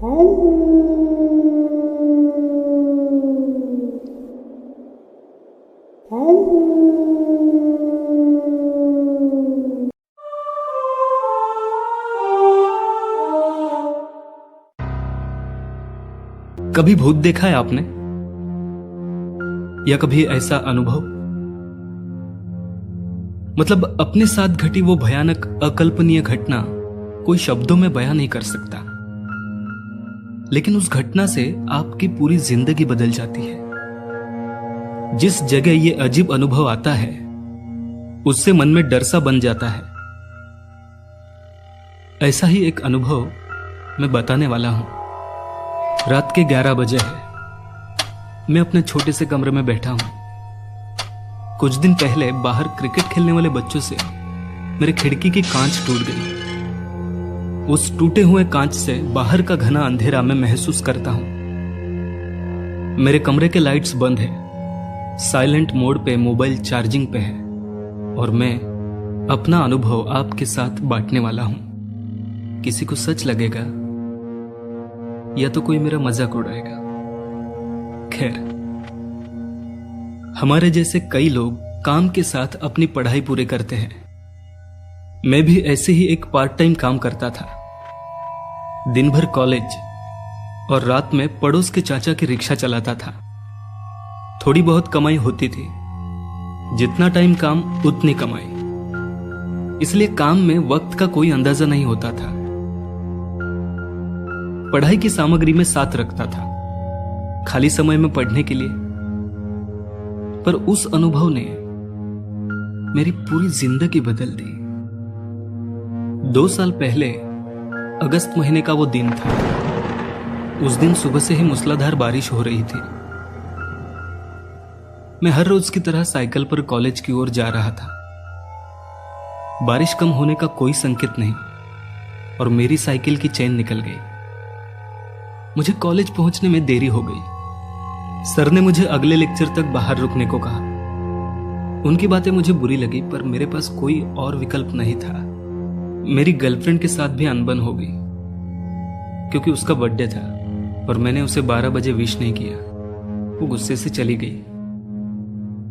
कभी भूत देखा है आपने, या कभी ऐसा अनुभव? मतलब अपने साथ घटी वो भयानक अकल्पनीय घटना कोई शब्दों में बयां नहीं कर सकता, लेकिन उस घटना से आपकी पूरी जिंदगी बदल जाती है। जिस जगह ये अजीब अनुभव आता है, उससे मन में डर सा बन जाता है। ऐसा ही एक अनुभव मैं बताने वाला हूं। रात के 11 बजे है। मैं अपने छोटे से कमरे में बैठा हूं। कुछ दिन पहले बाहर क्रिकेट खेलने वाले बच्चों से मेरे खिड़की की कांच टूट गई। उस टूटे हुए कांच से बाहर का घना अंधेरा मैं महसूस करता हूं। मेरे कमरे के लाइट्स बंद है, साइलेंट मोड पे मोबाइल चार्जिंग पे है, और मैं अपना अनुभव आपके साथ बांटने वाला हूं। किसी को सच लगेगा या तो कोई मेरा मजाक उड़ाएगा। खैर, हमारे जैसे कई लोग काम के साथ अपनी पढ़ाई पूरी करते हैं। मैं भी ऐसे ही एक पार्ट टाइम काम करता था। दिन भर कॉलेज और रात में पड़ोस के चाचा की रिक्शा चलाता था। थोड़ी बहुत कमाई होती थी। जितना टाइम काम उतनी कमाई, इसलिए काम में वक्त का कोई अंदाजा नहीं होता था। पढ़ाई की सामग्री में साथ रखता था, खाली समय में पढ़ने के लिए। पर उस अनुभव ने मेरी पूरी जिंदगी बदल दी। 2 साल पहले अगस्त महीने का वो दिन था। उस दिन सुबह से ही मूसलाधार बारिश हो रही थी। मैं हर रोज की तरह साइकिल पर कॉलेज की ओर जा रहा था। बारिश कम होने का कोई संकेत नहीं, और मेरी साइकिल की चेन निकल गई। मुझे कॉलेज पहुंचने में देरी हो गई। सर ने मुझे अगले लेक्चर तक बाहर रुकने को कहा। उनकी बातें मुझे बुरी लगी, पर मेरे पास कोई और विकल्प नहीं था। मेरी गर्लफ्रेंड के साथ भी अनबन हो गई, क्योंकि उसका बर्थडे था और मैंने उसे 12 बजे विश नहीं किया। वो गुस्से से चली गई।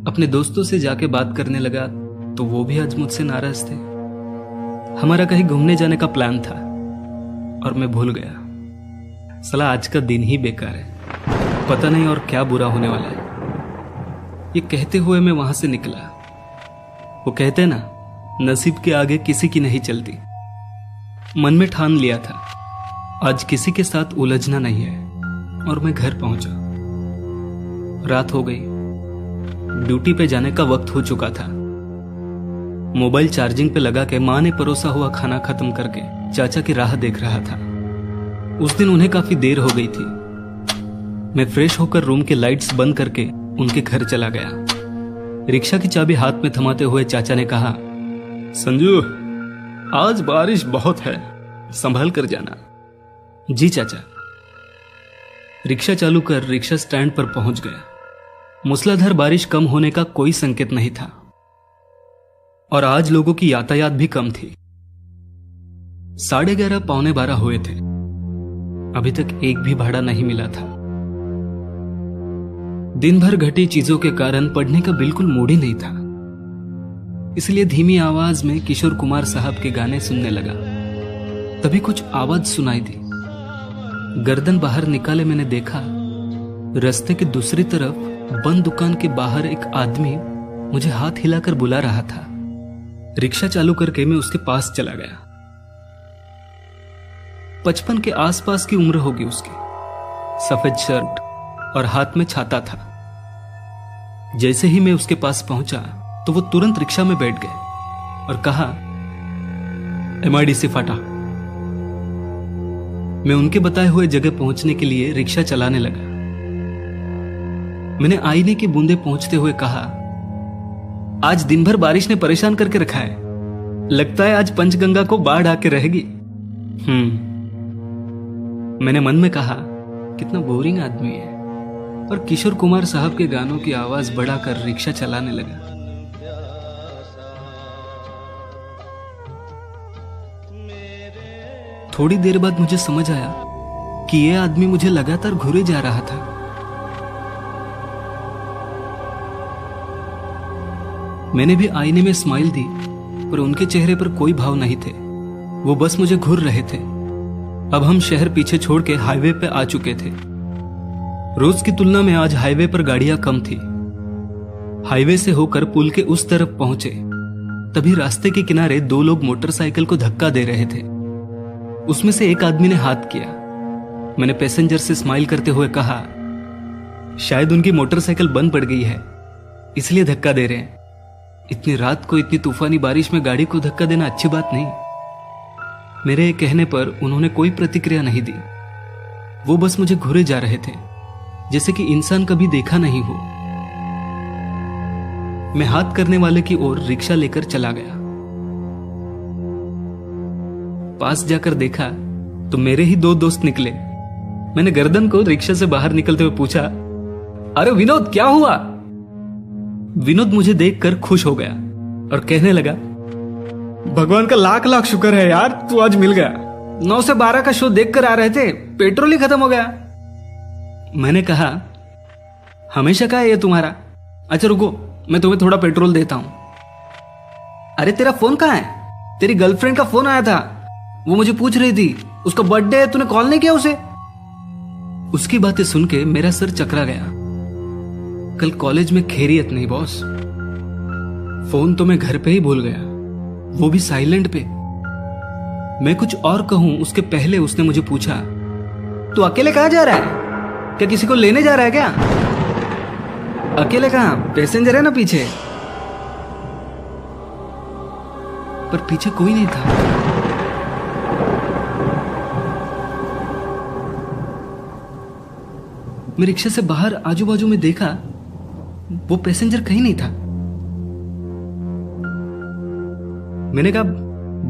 अपने दोस्तों से जाके बात करने लगा तो वो भी आज मुझसे नाराज थे। हमारा कहीं घूमने जाने का प्लान था और मैं भूल गया। साला आज का दिन ही बेकार है, पता नहीं और क्या बुरा होने वाला है। ये कहते हुए मैं वहां से निकला। वो कहते ना, नसीब के आगे किसी की नहीं चलती। मन में ठान लिया था आज किसी के साथ उलझना नहीं है, और मैं घर पहुंचा। रात हो गई। ड्यूटी पे जाने का वक्त हो चुका था। मोबाइल चार्जिंग पे लगा के मां ने परोसा हुआ खाना खत्म करके चाचा की राह देख रहा था। उस दिन उन्हें काफी देर हो गई थी। मैं फ्रेश होकर रूम के लाइट्स बंद करके उनके घर चला गया। रिक्शा की चाबी हाथ में थमाते हुए चाचा ने कहा, संजू, आज बारिश बहुत है, संभल कर जाना। जी चाचा। रिक्शा चालू कर रिक्शा स्टैंड पर पहुंच गया। मूसलाधार बारिश कम होने का कोई संकेत नहीं था, और आज लोगों की यातायात भी कम थी। 11:30 पौने 12 हुए थे। अभी तक एक भी भाड़ा नहीं मिला था। दिन भर घटी चीजों के कारण पढ़ने का बिल्कुल मूड ही नहीं था, इसलिए धीमी आवाज में किशोर कुमार साहब के गाने सुनने लगा। तभी कुछ आवाज सुनाई दी। गर्दन बाहर निकाले मैंने देखा, रास्ते की दूसरी तरफ बंद दुकान के बाहर एक आदमी मुझे हाथ हिलाकर बुला रहा था। रिक्शा चालू करके मैं उसके पास चला गया। 55 के आसपास की उम्र होगी उसकी। सफेद शर्ट और हाथ में छाता था। जैसे ही मैं उसके पास पहुंचा तो वो तुरंत रिक्शा में बैठ गए और कहा, MIDC फाटा। मैं उनके बताए हुए जगह पहुंचने के लिए रिक्शा चलाने लगा। मैंने आईने की बूंदे पहुंचते हुए कहा, आज दिन भर बारिश ने परेशान करके रखा है। लगता है आज पंचगंगा को बाढ़ आके रहेगी। मैंने मन में कहा, कितना बोरिंग आदमी है, और किशोर कुमार साहब के गानों की आवाज बढ़ाकर रिक्शा चलाने लगा। थोड़ी देर बाद मुझे समझ आया कि ये आदमी मुझे लगातार घूरे जा रहा था। मैंने भी आईने में स्माइल दी, पर उनके चेहरे पर कोई भाव नहीं थे। वो बस मुझे घूर रहे थे। अब हम शहर पीछे छोड़ के हाईवे पे आ चुके थे। रोज की तुलना में आज हाईवे पर गाड़ियां कम थी। हाईवे से होकर पुल के उस तरफ पहुंचे, तभी रास्ते के किनारे 2 लोग मोटरसाइकिल को धक्का दे रहे थे। उसमें से एक आदमी ने हाथ किया। मैंने पैसेंजर से स्माइल करते हुए कहा, शायद उनकी मोटरसाइकिल बंद पड़ गई है, इसलिए धक्का दे रहे हैं। इतनी रात को इतनी तूफानी बारिश में गाड़ी को धक्का देना अच्छी बात नहीं। मेरे कहने पर उन्होंने कोई प्रतिक्रिया नहीं दी। वो बस मुझे घूरे जा रहे थे, जैसे कि इंसान कभी देखा नहीं हो। मैं हाथ करने वाले की ओर रिक्शा लेकर चला गया। पास जाकर देखा तो मेरे ही 2 दोस्त निकले। मैंने गर्दन को रिक्शा से बाहर निकलते हुए पूछा, अरे विनोद, क्या हुआ? विनोद मुझे देखकर खुश हो गया और कहने लगा, भगवान का लाख लाख शुक्र है यार, तू आज मिल गया। 9 से 12 का शो देखकर आ रहे थे, पेट्रोल ही खत्म हो गया। मैंने कहा, हमेशा का है ये तुम्हारा। अच्छा रुको, मैं तुम्हें थोड़ा पेट्रोल देता हूं। अरे तेरा फोन कहां है? तेरी गर्लफ्रेंड का फोन आया था, वो मुझे पूछ रही थी उसका बर्थडे है, तूने कॉल नहीं किया उसे? उसकी बातें सुन के मेरा सर चकरा गया। कल कॉलेज में खैरियत नहीं बॉस। फोन तो मैं घर पे ही भूल गया, वो भी साइलेंट पे। मैं कुछ और कहूं उसके पहले उसने मुझे पूछा, तू अकेले कहां जा रहा है? क्या किसी को लेने जा रहा है क्या? अकेले कहां, पैसेंजर है ना पीछे। पर पीछे कोई नहीं था। मैं रिक्शा से बाहर आजू बाजू में देखा, वो पैसेंजर कहीं नहीं था। मैंने कहा,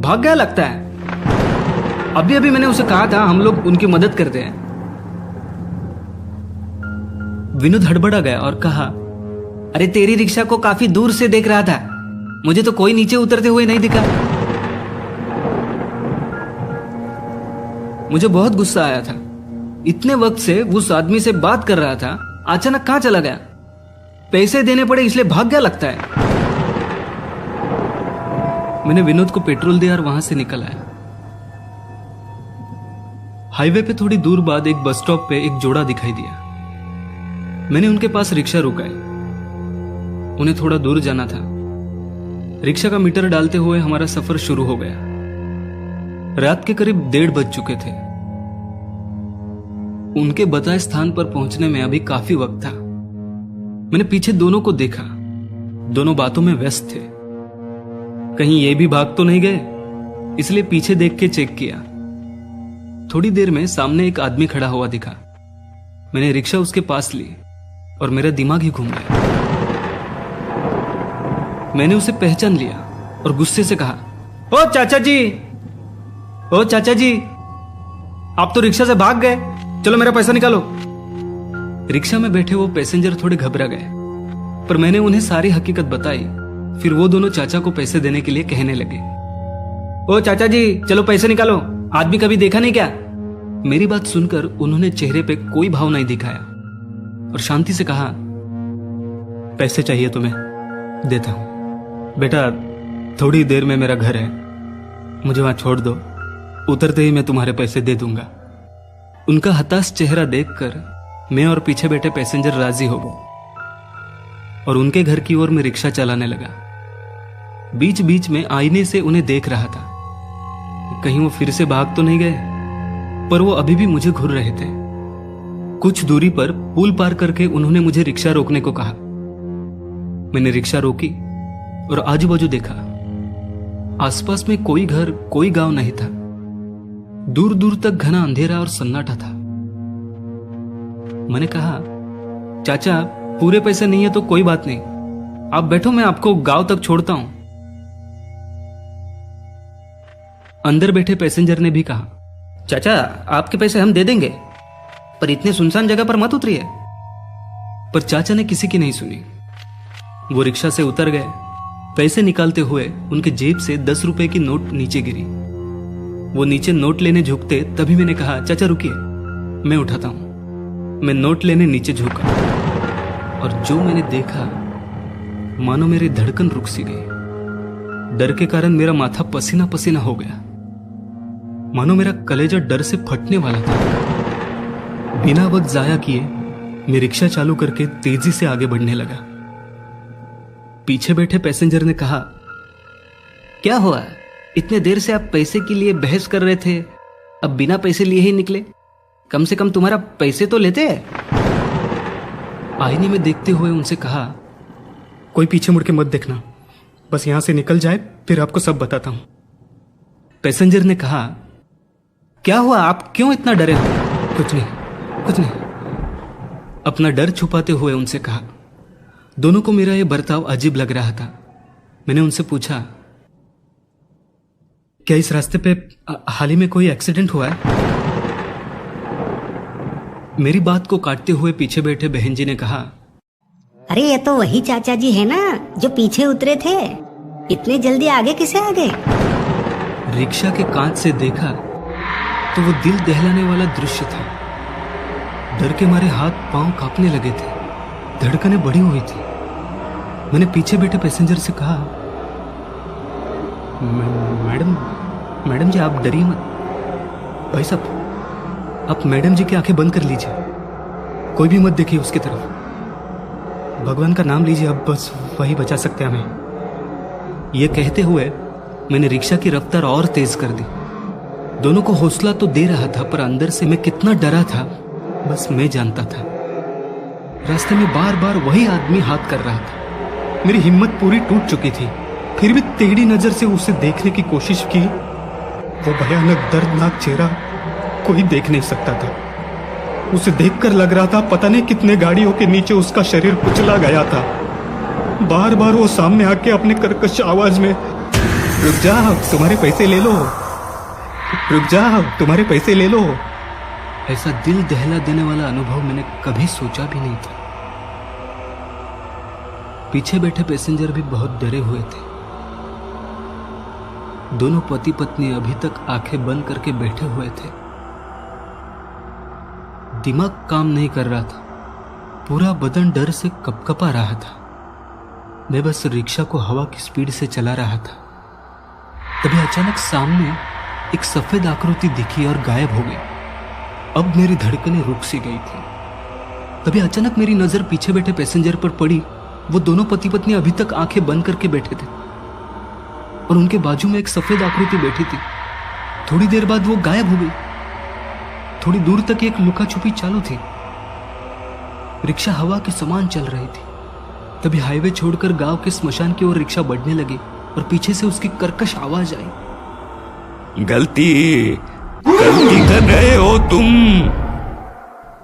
भाग गया लगता है। अभी अभी मैंने उसे कहा था हम लोग उनकी मदद करते हैं। विनोद हड़बड़ा गया और कहा, अरे तेरी रिक्शा को काफी दूर से देख रहा था, मुझे तो कोई नीचे उतरते हुए नहीं दिखा। मुझे बहुत गुस्सा आया था। इतने वक्त से उस आदमी से बात कर रहा था, अचानक कहां चला गया? पैसे देने पड़े इसलिए भाग गया लगता है। मैंने विनोद को पेट्रोल दिया और वहां से निकल आया। हाईवे पे थोड़ी दूर बाद एक बस स्टॉप पे एक जोड़ा दिखाई दिया। मैंने उनके पास रिक्शा रुकाई। उन्हें थोड़ा दूर जाना था। रिक्शा का मीटर डालते हुए हमारा सफर शुरू हो गया। रात के करीब 1:30 बज चुके थे। उनके बताए स्थान पर पहुंचने में अभी काफी वक्त था। मैंने पीछे दोनों को देखा, दोनों बातों में व्यस्त थे। कहीं ये भी भाग तो नहीं गए, इसलिए पीछे देख के चेक किया। थोड़ी देर में सामने एक आदमी खड़ा हुआ दिखा। मैंने रिक्शा उसके पास ली और मेरा दिमाग ही घूम गया। मैंने उसे पहचान लिया और गुस्से से कहा, ओ चाचा जी, ओ चाचा जी, आप तो रिक्शा से भाग गए, चलो मेरा पैसा निकालो। रिक्शा में बैठे वो पैसेंजर थोड़े घबरा गए, पर मैंने उन्हें सारी हकीकत बताई। फिर वो दोनों चाचा को पैसे देने के लिए कहने लगे, ओ चाचा जी, चलो पैसे निकालो, आदमी कभी देखा नहीं क्या? मेरी बात सुनकर उन्होंने चेहरे पे कोई भाव नहीं दिखाया और शांति से कहा, पैसे चाहिए तुम्हें, देता हूं। बेटा, थोड़ी देर में मेरा घर है, मुझे वहां छोड़ दो, उतरते ही मैं तुम्हारे पैसे दे दूंगा। उनका हताश चेहरा देखकर मैं और पीछे बैठे पैसेंजर राजी हो गए और उनके घर की ओर मैं रिक्शा चलाने लगा। बीच बीच में आईने से उन्हें देख रहा था, कहीं वो फिर से भाग तो नहीं गए, पर वो अभी भी मुझे घूर रहे थे। कुछ दूरी पर पुल पार करके उन्होंने मुझे रिक्शा रोकने को कहा। मैंने रिक्शा रोकी और आजू बाजू देखा। आसपास में कोई घर, कोई गांव नहीं था। दूर दूर तक घना अंधेरा और सन्नाटा था। मैंने कहा, चाचा, पूरे पैसे नहीं है तो कोई बात नहीं, आप बैठो, मैं आपको गांव तक छोड़ता हूं। अंदर बैठे पैसेंजर ने भी कहा, चाचा, आपके पैसे हम दे देंगे, पर इतने सुनसान जगह पर मत उतरिए। पर चाचा ने किसी की नहीं सुनी। वो रिक्शा से उतर गए। पैसे निकालते हुए उनके जेब से 10 रुपए की नोट नीचे गिरी। वो नीचे नोट लेने झुकते तभी मैंने कहा, चाचा रुकिए, मैं उठाता हूं। मैं नोट लेने नीचे झुका और जो मैंने देखा, मानो मेरी धड़कन रुक सी गई। डर के कारण मेरा माथा पसीना पसीना हो गया, मानो मेरा कलेजा डर से फटने वाला था। बिना वक्त जाया किए मैं रिक्शा चालू करके तेजी से आगे बढ़ने लगा। पीछे बैठे पैसेंजर ने कहा, क्या हुआ, इतने देर से आप पैसे के लिए बहस कर रहे थे, अब बिना पैसे लिए ही निकले? कम से कम तुम्हारा पैसे तो लेते हैं। आईने में देखते हुए उनसे कहा, कोई पीछे मुड़ के मत देखना, बस यहां से निकल जाए फिर आपको सब बताता हूं। पैसेंजर ने कहा, क्या हुआ, आप क्यों इतना डरे हो? कुछ नहीं, कुछ नहीं। अपना डर छुपाते हुए उनसे कहा। दोनों को मेरा यह बर्ताव अजीब लग रहा था। मैंने उनसे पूछा, क्या इस रास्ते पे हाल ही में कोई एक्सीडेंट हुआ है? मेरी बात को काटते हुए पीछे बैठे बहन जी ने कहा, अरे ये तो वही चाचा जी है ना जो पीछे उतरे थे, इतने जल्दी आगे कैसे आ गए? रिक्शा के कांच से देखा तो वो दिल दहलाने वाला दृश्य था। डर के मारे हाथ पांव कांपने लगे थे, धड़कनें बढ़ी हुई थी। मैंने पीछे बैठे पैसेंजर से कहा, मैडम जी आप डरिए मत। भाई साहब, आप मैडम जी की आंखें बंद कर लीजिए, कोई भी मत देखिए उसकी तरफ। भगवान का नाम लीजिए, अब बस वही बचा सकते हैं हमें। यह कहते हुए मैंने रिक्शा की रफ्तार और तेज कर दी। दोनों को हौसला तो दे रहा था, पर अंदर से मैं कितना डरा था बस मैं जानता था। रास्ते में बार बार वही आदमी हाथ कर रहा था। मेरी हिम्मत पूरी टूट चुकी थी, फिर भी टेढ़ी नजर से उसे देखने की कोशिश की। वो भयानक दर्दनाक चेहरा कोई देख नहीं सकता था। उसे देखकर लग रहा था पता नहीं कितने गाड़ियों के नीचे उसका शरीर कुचला गया था। बार बार वो सामने आके अपने कर्कश आवाज में, रुक जाओ तुम्हारे पैसे ले लो, रुक जाओ तुम्हारे पैसे ले लो। ऐसा दिल दहला देने वाला अनुभव मैंने कभी सोचा भी नहीं था। पीछे बैठे पैसेंजर भी बहुत डरे हुए थे। दोनों पति पत्नी अभी तक आंखें बंद करके बैठे हुए थे। दिमाग काम नहीं कर रहा था, पूरा बदन डर से कपकपा रहा था। मैं बस रिक्शा को हवा की स्पीड से चला रहा था। तभी अचानक सामने एक सफेद आकृति दिखी और गायब हो गई। अब मेरी धड़कनें रुक सी गई थी। तभी अचानक मेरी नजर पीछे बैठे पैसेंजर पर पड़ी। वो दोनों पति पत्नी अभी तक आंखें बंद करके बैठे थे और उनके बाजू में एक सफेद आकृति बैठी थी। थोड़ी देर बाद वो गायब हो गई। थोड़ी दूर तक एक लुका छुपी चालू थी। रिक्शा हवा के समान चल रही थी। तभी हाईवे छोड़कर गांव के स्मशान की ओर रिक्शा बढ़ने लगी और पीछे से उसकी कर्कश आवाज आई, गलती कर रहे हो तुम।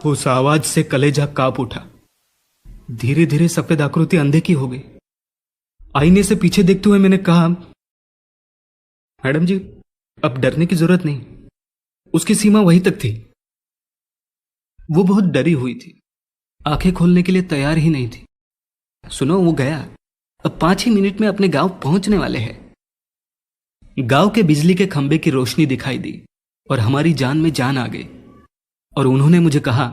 उस आवाज से कलेजा कांप उठा। धीरे धीरे सफेद आकृति अंधे की हो गई। आईने से पीछे देखते हुए मैंने कहा, मैडम जी अब डरने की जरूरत नहीं। उसकी सीमा वहीं तक थी। वो बहुत डरी हुई थी, आंखें खोलने के लिए तैयार ही नहीं थी। सुनो, वो गया। अब 5 ही मिनट में अपने गांव पहुंचने वाले हैं। गांव के बिजली के खंभे की रोशनी दिखाई दी और हमारी जान में जान आ गई। और उन्होंने मुझे कहा,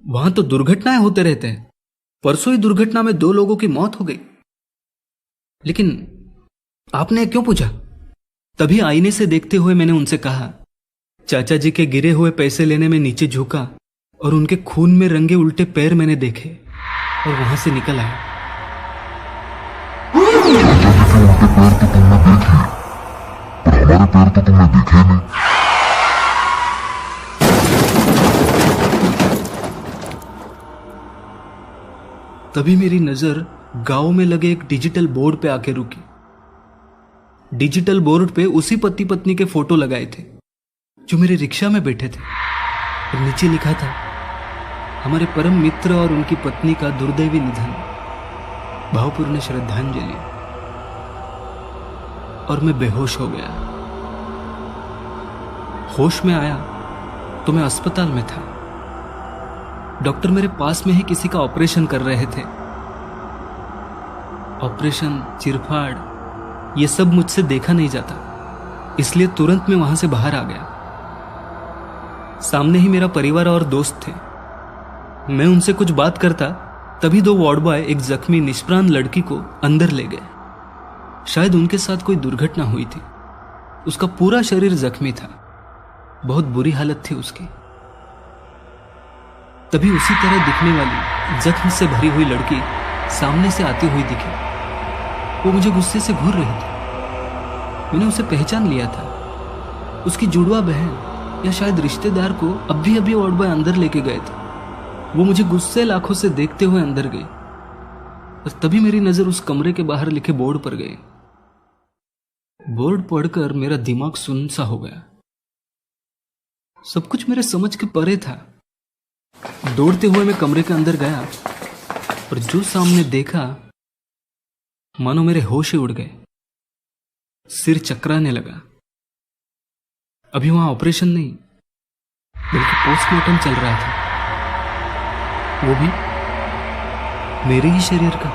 वहां तो दुर्घटनाएं होते रहते हैं। परसों ही दुर्घटना में 2 लोगों की मौत हो गई। लेकिन आपने क्यों पूछा? तभी आईने से देखते हुए मैंने उनसे कहा, चाचा जी के गिरे हुए पैसे लेने में नीचे झुका और उनके खून में रंगे उल्टे पैर मैंने देखे और वहां से निकल आया। हमारे पैर तो तुमने देखे नहीं। तभी मेरी नजर गांव में लगे एक डिजिटल बोर्ड पे आके रुकी। डिजिटल बोर्ड पे उसी पति पत्नी के फोटो लगाए थे जो मेरे रिक्शा में बैठे थे और नीचे लिखा था, हमारे परम मित्र और उनकी पत्नी का दुर्दैवी निधन, भावपूर्ण श्रद्धांजलि। और मैं बेहोश हो गया। होश में आया तो मैं अस्पताल में था। डॉक्टर मेरे पास में ही किसी का ऑपरेशन कर रहे थे। ऑपरेशन, चिरफाड़, ये सब मुझसे देखा नहीं जाता, इसलिए तुरंत मैं वहां से बाहर आ गया। सामने ही मेरा परिवार और दोस्त थे। मैं उनसे कुछ बात करता तभी 2 वार्ड बॉय एक जख्मी निष्प्राण लड़की को अंदर ले गए। शायद उनके साथ कोई दुर्घटना हुई थी। उसका पूरा शरीर जख्मी था, बहुत बुरी हालत थी उसकी। तभी उसी तरह दिखने वाली जख्म से भरी हुई लड़की सामने से आती हुई दिखी। वो मुझे गुस्से से घूर रही थी। मैंने उसे पहचान लिया था। उसकी जुड़वा बहन या शायद रिश्तेदार को अभी वार्ड बॉय अंदर लेके गए थे। वो मुझे गुस्से लाखों से देखते हुए अंदर गई और तभी मेरी नजर उस कमरे के बाहर लिखे बोर्ड पर गई। बोर्ड पढ़कर मेरा दिमाग सुन्न सा हो गया। सब कुछ मेरे समझ के परे था। दौड़ते हुए मैं कमरे के अंदर गया और जो सामने देखा मानो मेरे होश ही उड़ गए। सिर चकराने लगा। अभी वहां ऑपरेशन नहीं बल्कि पोस्टमार्टम चल रहा था, वो भी मेरे ही शरीर का।